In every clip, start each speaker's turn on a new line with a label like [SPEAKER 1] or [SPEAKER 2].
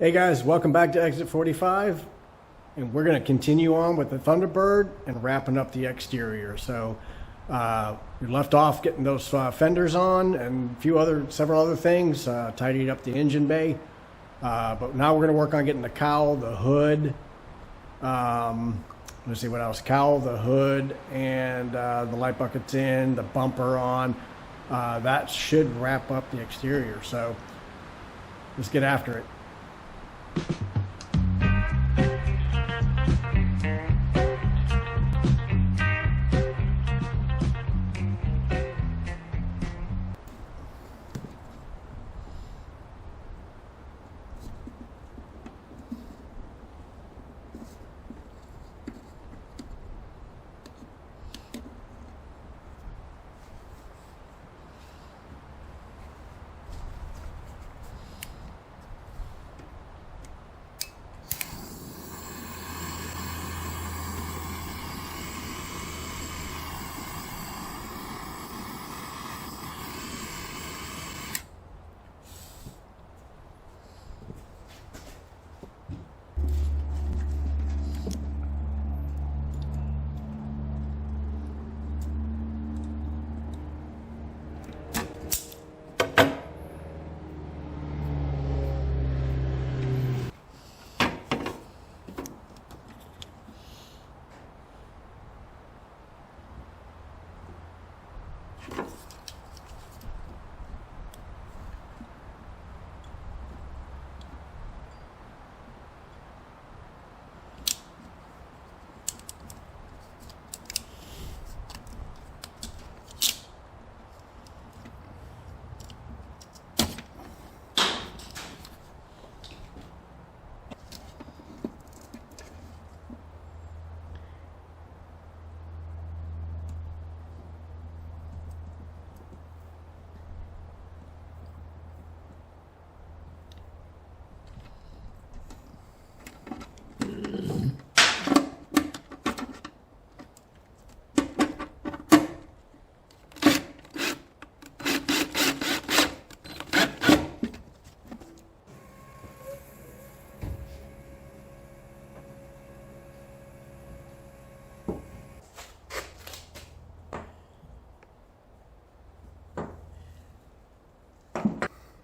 [SPEAKER 1] Hey guys, welcome back to Exit 45, and we're going to continue on with the Thunderbird and wrapping up the exterior. So we left off getting those fenders on and several other things, tidied up the engine bay. But now we're going to work on getting the cowl, the hood. Let's see what else. Cowl, the hood, and the light buckets in, the bumper on. That should wrap up the exterior. So let's get after it.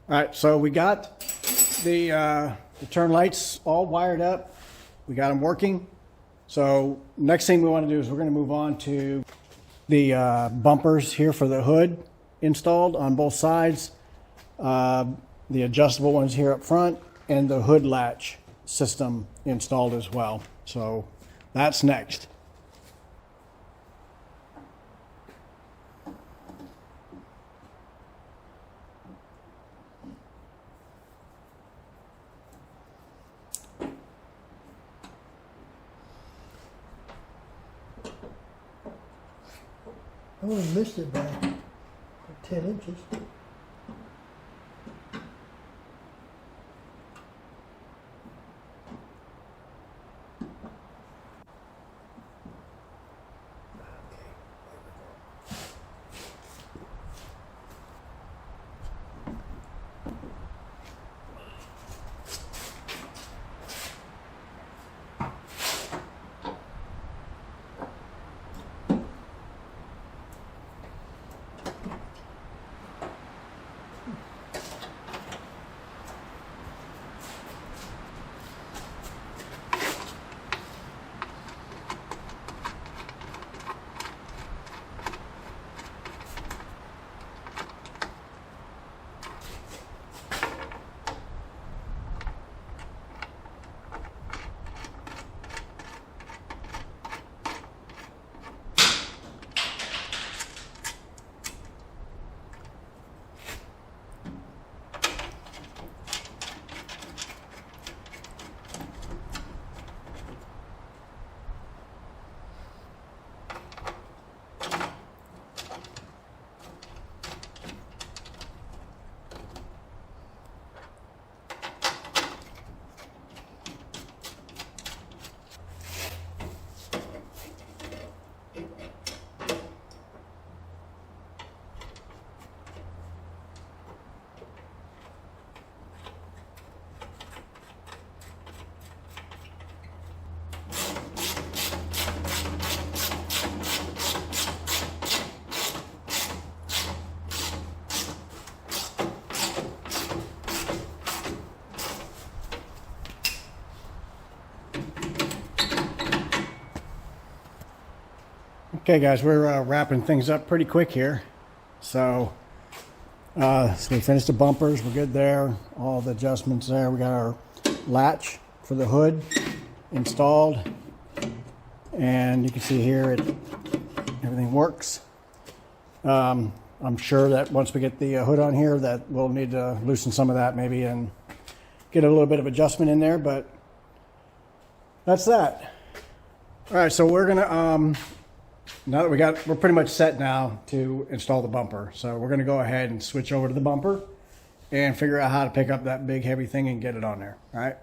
[SPEAKER 1] All right, so we got the turn lights all wired up. We got them working. So next thing we want to do is we're going to move on to the bumpers here for the hood installed on both sides, the adjustable ones here up front, and the hood latch system installed as well. So that's next.
[SPEAKER 2] I only missed it by 10 inches.
[SPEAKER 1] Okay, guys, we're wrapping things up pretty quick here. So we finished the bumpers. We're good there. All the adjustments there. We got our latch for the hood installed, and you can see here everything works. I'm sure that once we get the hood on here, that we'll need to loosen some of that maybe and get a little bit of adjustment in there. But that's that. All right, so we're gonna now that we're pretty much set now to install the bumper. So we're gonna go ahead and switch over to the bumper and figure out how to pick up that big heavy thing and get it on there. All right.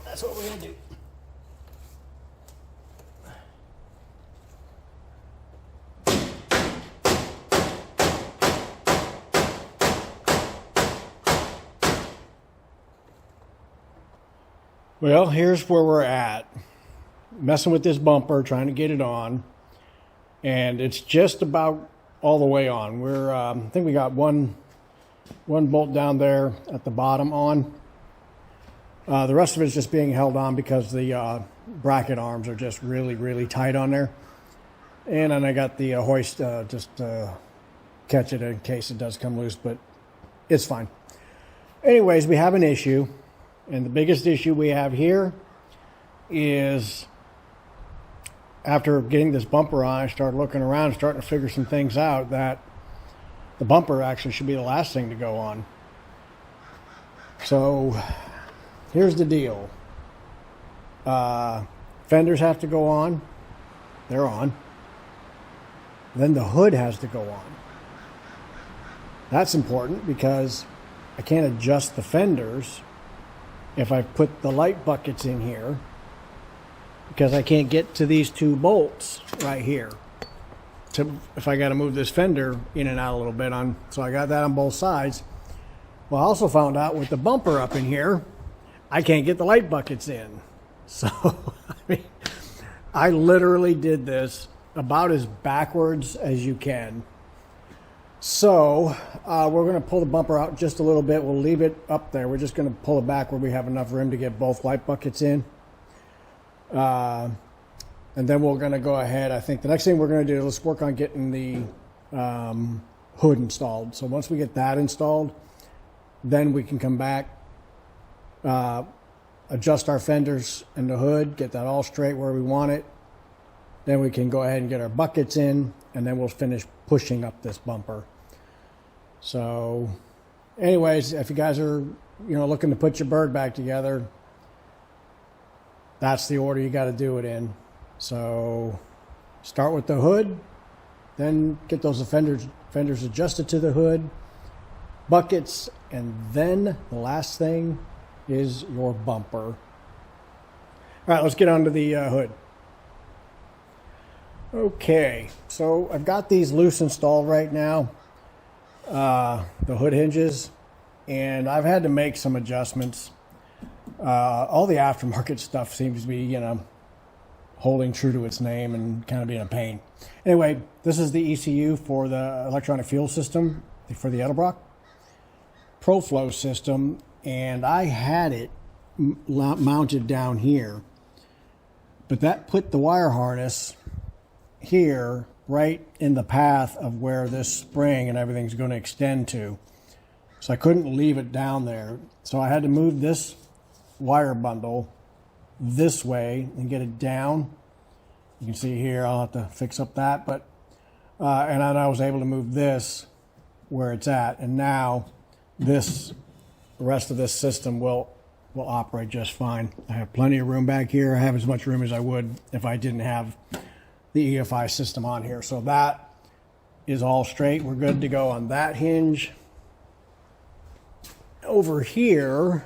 [SPEAKER 1] That's what we're gonna do. Well, here's where we're at. Messing with this bumper, trying to get it on. and it's just about all the way on. We're I think we got one bolt down there at the bottom on. The rest of it is just being held on because the bracket arms are just really tight on there. And then I got the hoist just catch it in case it does come loose, but it's fine. Anyways, we have an issue, and the biggest issue we have here is after getting this bumper on, I started looking around, starting to figure some things out, that the bumper actually should be the last thing to go on. So here's the deal. Fenders have to go on. They're on. Then the hood has to go on. That's important because I can't adjust the fenders if I put the light buckets in here, because I can't get to these two bolts right here. If I got to move this fender in and out a little bit on, so I got that on both sides. Well, I also found out with the bumper up in here, I can't get the light buckets in. So, I literally did this about as backwards as you can. So, we're going to pull the bumper out just a little bit. We'll leave it up there. We're just going to pull it back where we have enough room to get both light buckets in. And then we're going to go ahead. I think the next thing we're going to do is let's work on getting the hood installed. So once we get that installed, then we can come back, adjust our fenders and the hood, get that all straight where we want it. Then we can go ahead and get our buckets in, and then we'll finish pushing up this bumper. So anyways, if you guys are, looking to put your bird back together, that's the order you got to do it in. So start with the hood, then get those fenders adjusted to the hood, buckets, and then the last thing is your bumper. All right, let's get on to the hood. Okay, so I've got these loose installed right now, the hood hinges, and I've had to make some adjustments. All the aftermarket stuff seems to be, holding true to its name and kind of being a pain. Anyway, this is the ECU for the electronic fuel system for the Edelbrock ProFlow system, and I had it mounted down here, but that put the wire harness here right in the path of where this spring and everything's going to extend to. So I couldn't leave it down there. So I had to move this wire bundle this way and get it down. You can see here, I'll have to fix up that, but and then I was able to move this where it's at, and now the rest of this system will operate just fine. I have plenty of room back here. I have as much room as I would if I didn't have the EFI system on here. So that is all straight. We're good to go on that hinge. Over here,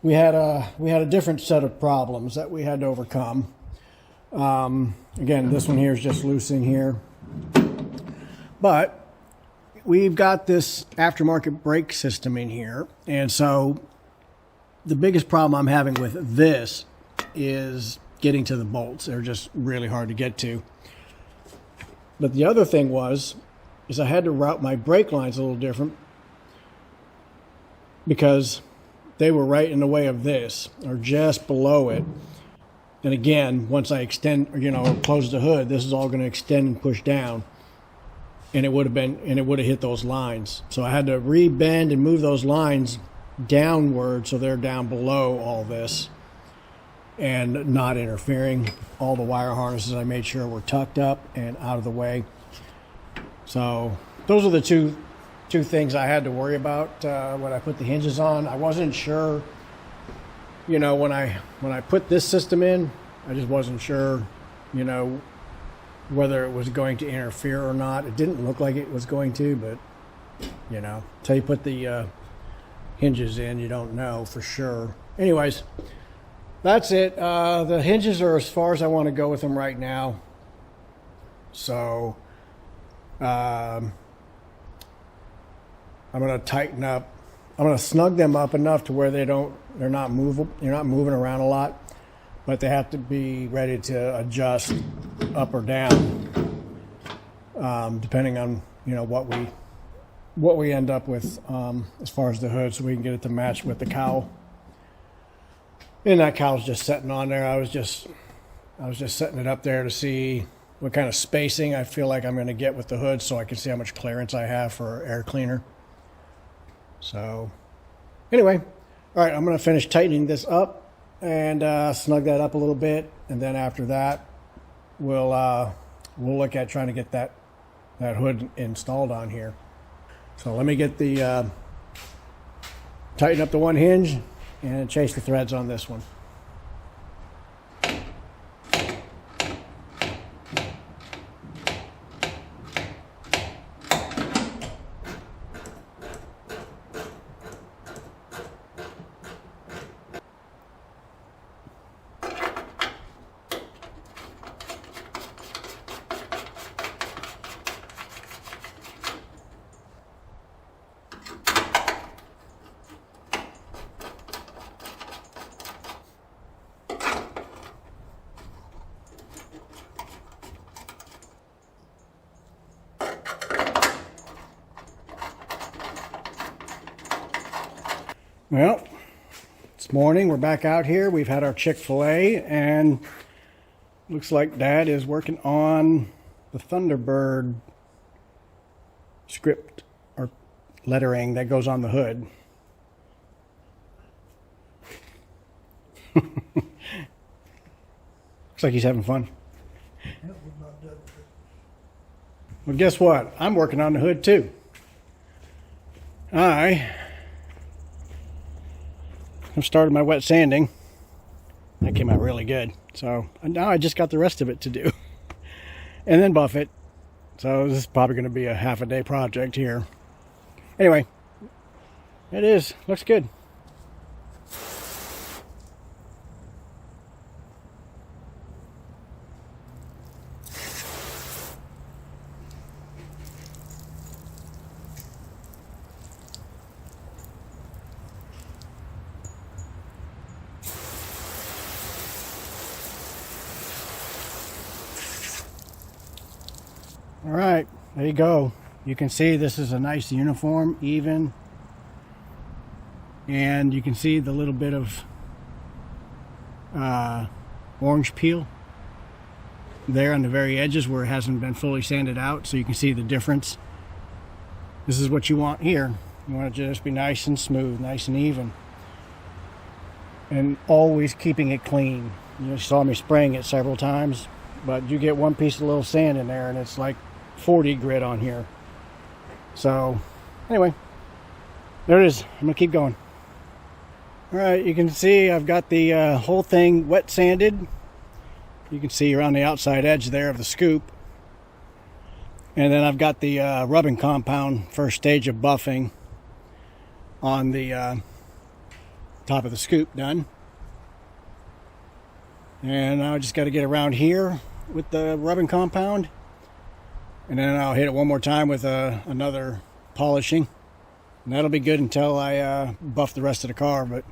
[SPEAKER 1] we had a different set of problems that we had to overcome. Again, this one here is just loose in here, but we've got this aftermarket brake system in here, and so the biggest problem I'm having with this is getting to the bolts. They're just really hard to get to. But the other thing is I had to route my brake lines a little different because they were right in the way of this, or just below it. And again, once I extend, or close the hood, this is all going to extend and push down, and it would have hit those lines. So I had to re-bend and move those lines downward so they're down below all this and not interfering. All the wire harnesses I made sure were tucked up and out of the way. So those are the two things I had to worry about when I put the hinges on. I wasn't sure, when I put this system in, I just wasn't sure, whether it was going to interfere or not. It didn't look like it was going to, but until you put the hinges in, you don't know for sure. Anyways, that's it. The hinges are as far as I want to go with them right now. So I'm going to tighten up. I'm going to snug them up enough to where they're not movable. You're not moving around a lot, but they have to be ready to adjust up or down. depending on what we end up with as far as the hood, so we can get it to match with the cowl. And that cowl's just sitting on there. I was just setting it up there to see what kind of spacing I feel like I'm going to get with the hood, so I can see how much clearance I have for air cleaner. So anyway, all right, I'm going to finish tightening this up and snug that up a little bit, and then after that we'll look at trying to get that hood installed on here. So let me get the tighten up the one hinge and chase the threads on this one. Well, it's morning. We're back out here. We've had our Chick-fil-A, and looks like Dad is working on the Thunderbird script or lettering that goes on the hood. Looks like he's having fun. Well, guess what? I'm working on the hood too. I've started my wet sanding. That came out really good. So now I just got the rest of it to do. And then buff it. So this is probably going to be a half a day project here. Anyway, it is. Looks good. All right, there you go. You can see this is a nice uniform, even. And you can see the little bit of orange peel there on the very edges where it hasn't been fully sanded out, so you can see the difference. This is what you want here. You want it to just be nice and smooth, nice and even. And always keeping it clean. You saw me spraying it several times, but you get one piece of little sand in there and it's like 40 grit on here. So anyway, there it is. I'm gonna keep going. All right, you can see I've got the whole thing wet sanded. You can see around the outside edge there of the scoop. And then I've got the rubbing compound first stage of buffing on the top of the scoop done. And now I just got to get around here with the rubbing compound, and then I'll hit it one more time with another polishing, and that'll be good until I buff the rest of the car. But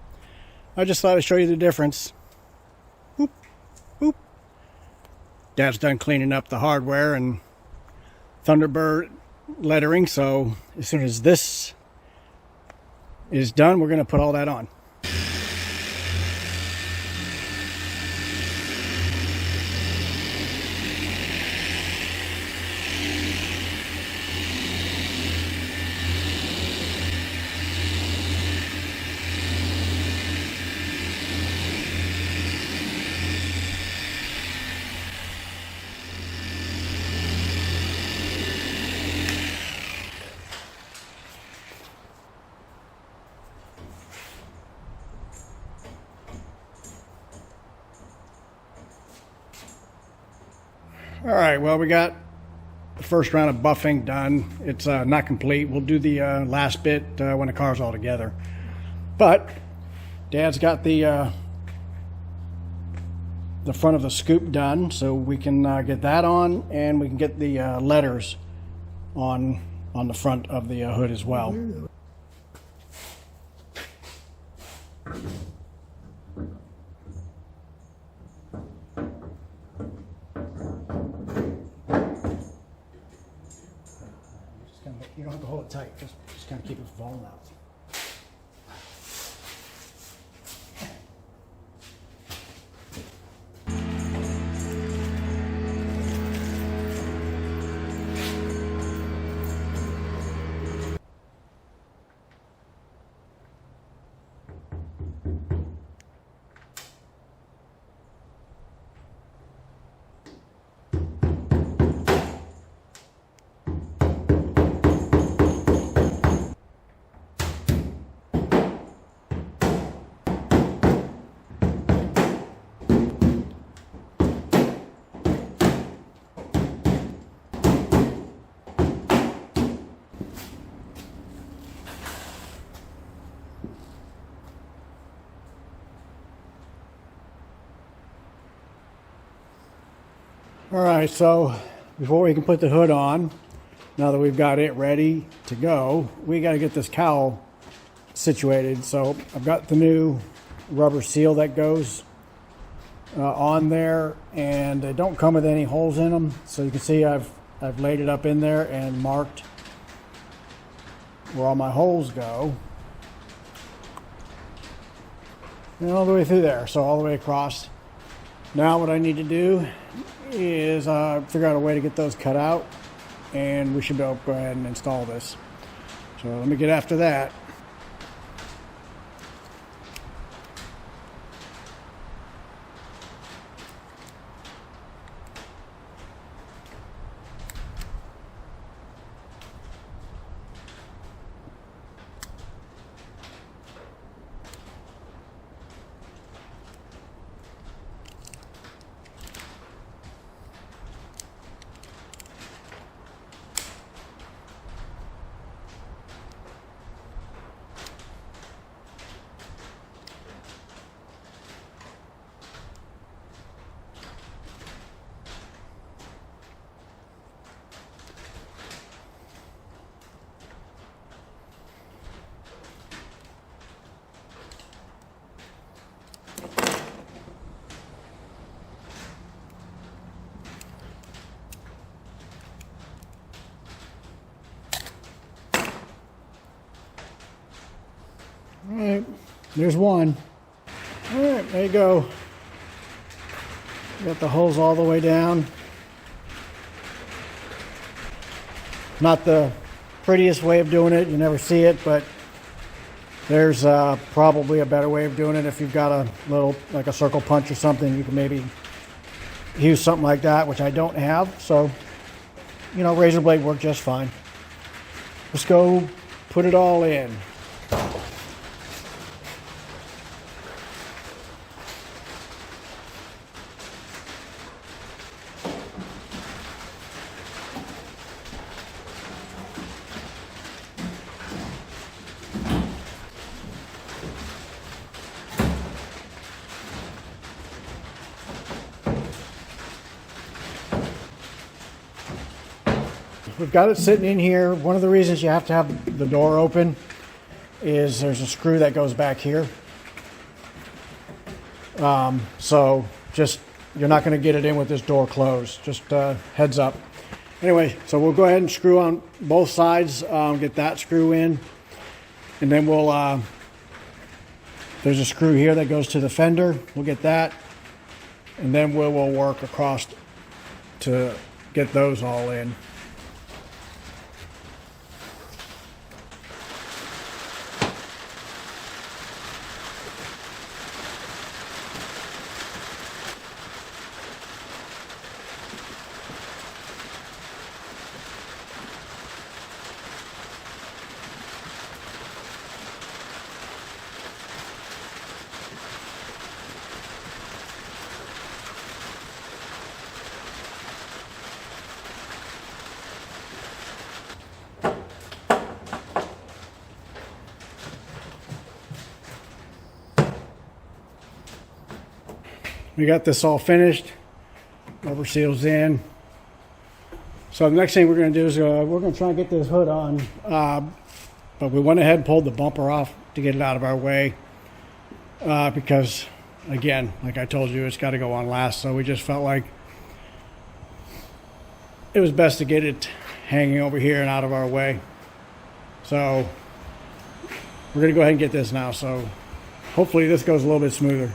[SPEAKER 1] I just thought I'd show you the difference. Boop, boop. Dad's done cleaning up the hardware and Thunderbird lettering, so as soon as this is done, we're going to put all that on. All right, well, we got the first round of buffing done. It's not complete. We'll do the last bit when the car's all together. But Dad's got the front of the scoop done, so we can get that on, and we can get the letters on the front of the hood as well. hold it tight. Just kind of keep it from falling out. All right, so before we can put the hood on, now that we've got it ready to go, we got to get this cowl situated. So I've got the new rubber seal that goes on there, and they don't come with any holes in them. So you can see I've laid it up in there and marked where all my holes go. And all the way through there, so all the way across. Now what I need to do is figure out a way to get those cut out, and we should be able to go ahead and install this. So let me get after that. All right, there's one. All right, there you go. Got the holes all the way down. Not the prettiest way of doing it. You never see it, but there's probably a better way of doing it. If you've got a little, like a circle punch or something, you can maybe use something like that, which I don't have. So, you know, razor blade worked just fine. Let's go put it all in. We've got it sitting in here. One of the reasons you have to have the door open is there's a screw that goes back here. So just, you're not going to get it in with this door closed. Just heads up. Anyway, so we'll go ahead and screw on both sides, get that screw in. And then we'll, there's a screw here that goes to the fender. We'll get that. And then we'll work across to get those all in. We got this all finished. Rubber seals in. So the next thing we're going to do is we're going to try and get this hood on. But we went ahead and pulled the bumper off to get it out of our way. Because, again, like I told you, it's got to go on last. So we just felt like it was best to get it hanging over here and out of our way. So we're going to go ahead and get this now. So hopefully this goes a little bit smoother.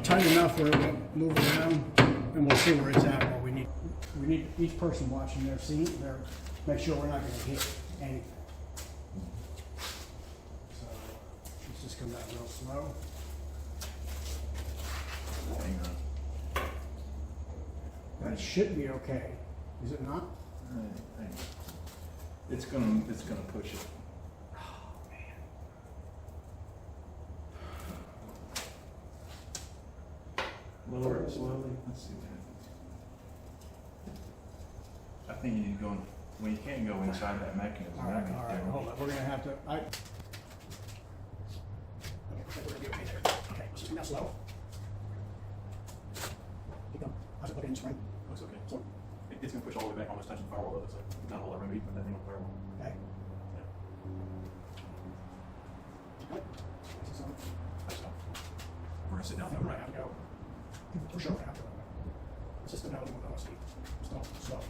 [SPEAKER 1] Tight enough where it won't move around, and we'll see where it's at. Where we need each person watching their seat, make sure we're not going to hit anything. So let's just come back real slow.
[SPEAKER 3] Hang on.
[SPEAKER 1] That should be okay, is it not?
[SPEAKER 3] Hang on. It's gonna push it. Lower it slowly. Let's see what happens. I think you need to go. Well, you can't go inside that mechanism.
[SPEAKER 1] All right, hold on. We're gonna have to. Okay, we're gonna be okay there. Okay, let's just bring that slow. Keep going. How's it looking in spring?
[SPEAKER 4] Looks okay. So it's gonna push all the way back, almost touching the firewall though, so not a whole lot of room even that thing on the firewall.
[SPEAKER 1] Okay. Keep going. Nice and slow.
[SPEAKER 4] So we're gonna sit down.
[SPEAKER 1] I think we're gonna have to go. For sure, we're gonna have to. It's just another one of those. Slow.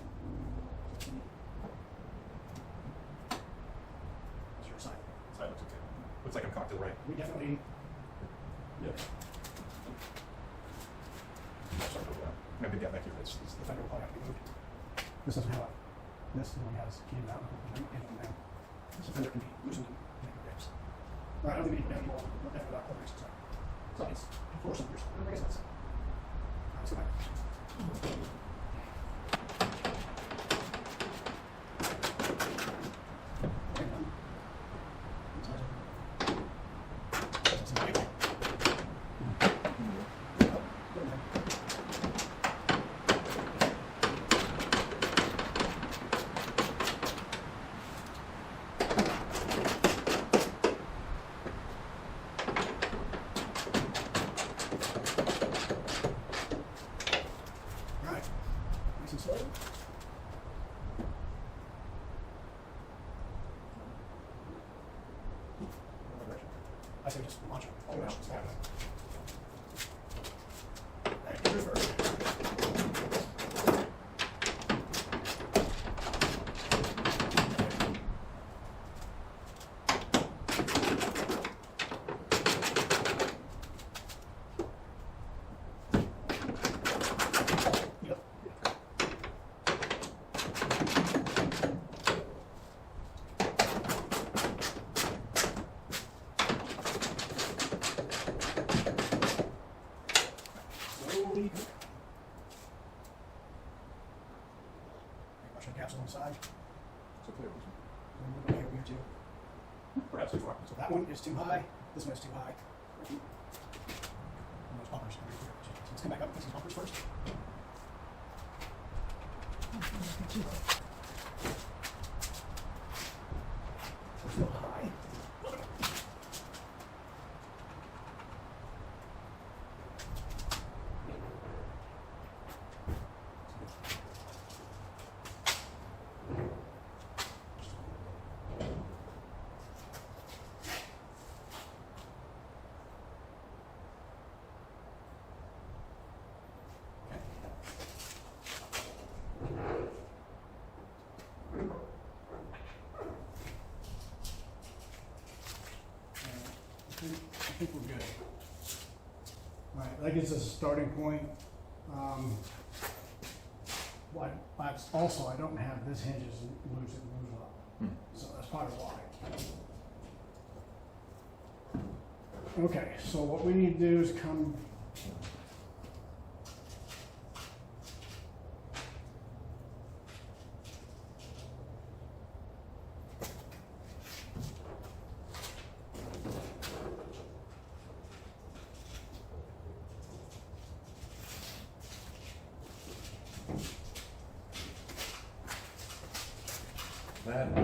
[SPEAKER 1] What's your side?
[SPEAKER 4] Side looks okay. Looks like I'm cocked to the right.
[SPEAKER 1] We definitely.
[SPEAKER 4] Yep. Sorry about that. Maybe get back here. It's
[SPEAKER 1] The fender will probably have to be moved. This doesn't have a. This one has came down and down. This fender can be loosened and make grips. All right, I don't think we need to make more after that corner. So it's 4 centimeters. I guess that's. All right, let's go back. I say just launch it. Oh, no, it's fine. Alright, reverse. Brush the caps on the side.
[SPEAKER 4] so clear.
[SPEAKER 1] Okay, over here too.
[SPEAKER 4] Perhaps too far.
[SPEAKER 1] So that one is too high. This one is too high. And those bumpers are here. So let's come back up and fix these bumpers first. They're still high. that gives us a starting point. Also, I don't have this hinges loose and move up, so that's probably why. Okay, so what we need to do is come.
[SPEAKER 3] That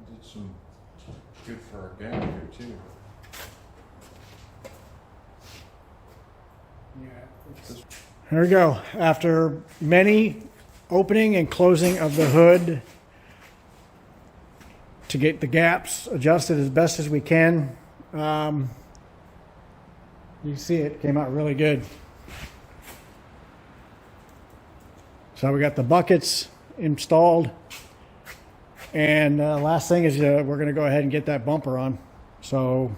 [SPEAKER 3] did some good for our gap here too.
[SPEAKER 1] There we go. After many opening and closing of the hood to get the gaps adjusted as best as we can, you see it came out really good. So we got the buckets installed, and last thing is we're going to go ahead and get that bumper on. So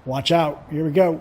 [SPEAKER 1] watch out. Here we go.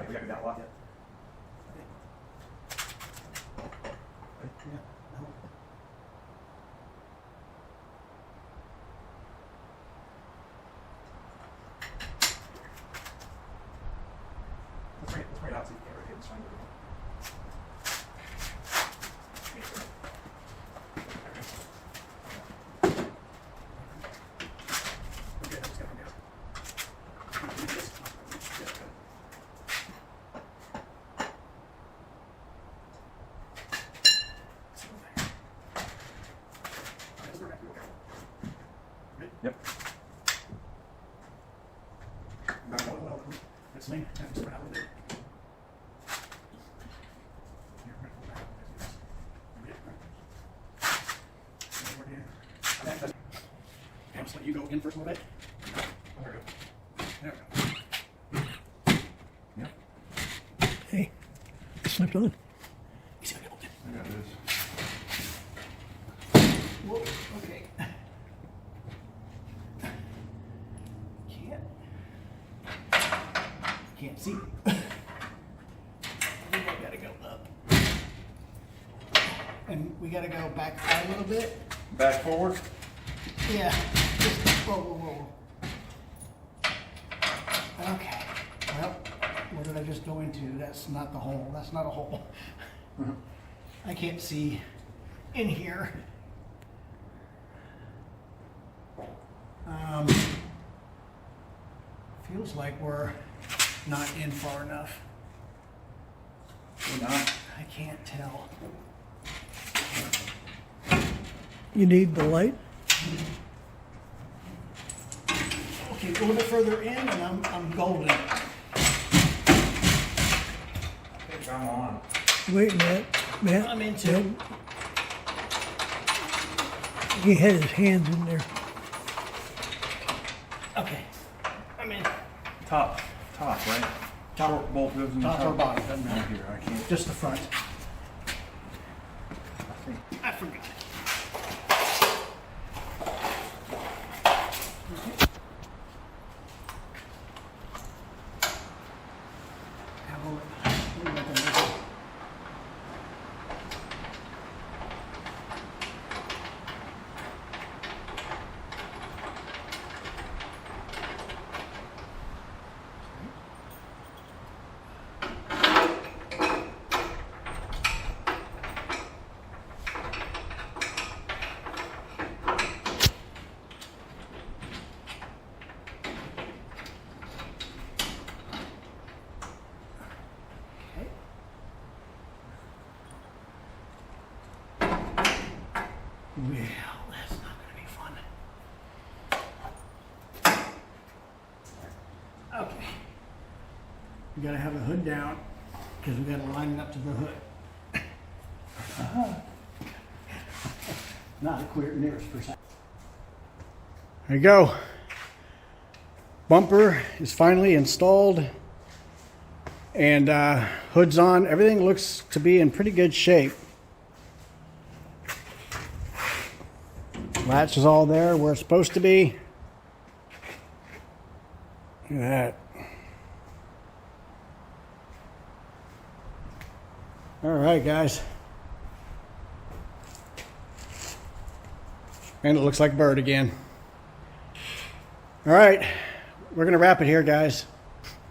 [SPEAKER 4] We got that lock yet? Let's bring it out so you can't rotate this fine. Yep.
[SPEAKER 1] It's me. Just put out with it. I'm just let you go in first a little bit. There we go.
[SPEAKER 3] Yep.
[SPEAKER 2] Hey, it slipped on.
[SPEAKER 1] He's gonna get open.
[SPEAKER 3] I got this.
[SPEAKER 1] Whoa, okay. Can't see. We gotta go up. And we gotta go back out a little bit.
[SPEAKER 3] Back forward.
[SPEAKER 1] Yeah. Just, whoa. Okay. Well, what did I just go into? That's not the hole. That's not a hole. I can't see in here. Feels like we're not in far enough.
[SPEAKER 3] We're not.
[SPEAKER 1] I can't tell.
[SPEAKER 2] You need the light?
[SPEAKER 1] Okay, a little bit further in, and I'm golden.
[SPEAKER 3] I think I'm on.
[SPEAKER 2] Wait, Matt.
[SPEAKER 1] I'm into it.
[SPEAKER 2] He had his hands in there.
[SPEAKER 1] Okay, I'm in.
[SPEAKER 3] Top, right? Top bolt goes in the
[SPEAKER 1] Top or bottom, doesn't
[SPEAKER 3] Right
[SPEAKER 1] matter.
[SPEAKER 3] here, I can't.
[SPEAKER 1] Just the front.
[SPEAKER 3] I think.
[SPEAKER 1] I forgot. we gotta have the hood down because we gotta line it up to the hood. Not a queer nearest percent. There you go. Bumper is finally installed and hood's on. Everything looks to be in pretty good shape. Latch is all there where it's supposed to be. Look at that. All right, guys. And it looks like Bird again. All right, we're going to wrap it here, guys.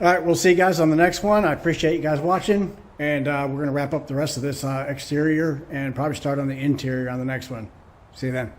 [SPEAKER 1] All right, we'll see you guys on the next one. I appreciate you guys watching, and we're going to wrap up the rest of this exterior and probably start on the interior on the next one. See you then.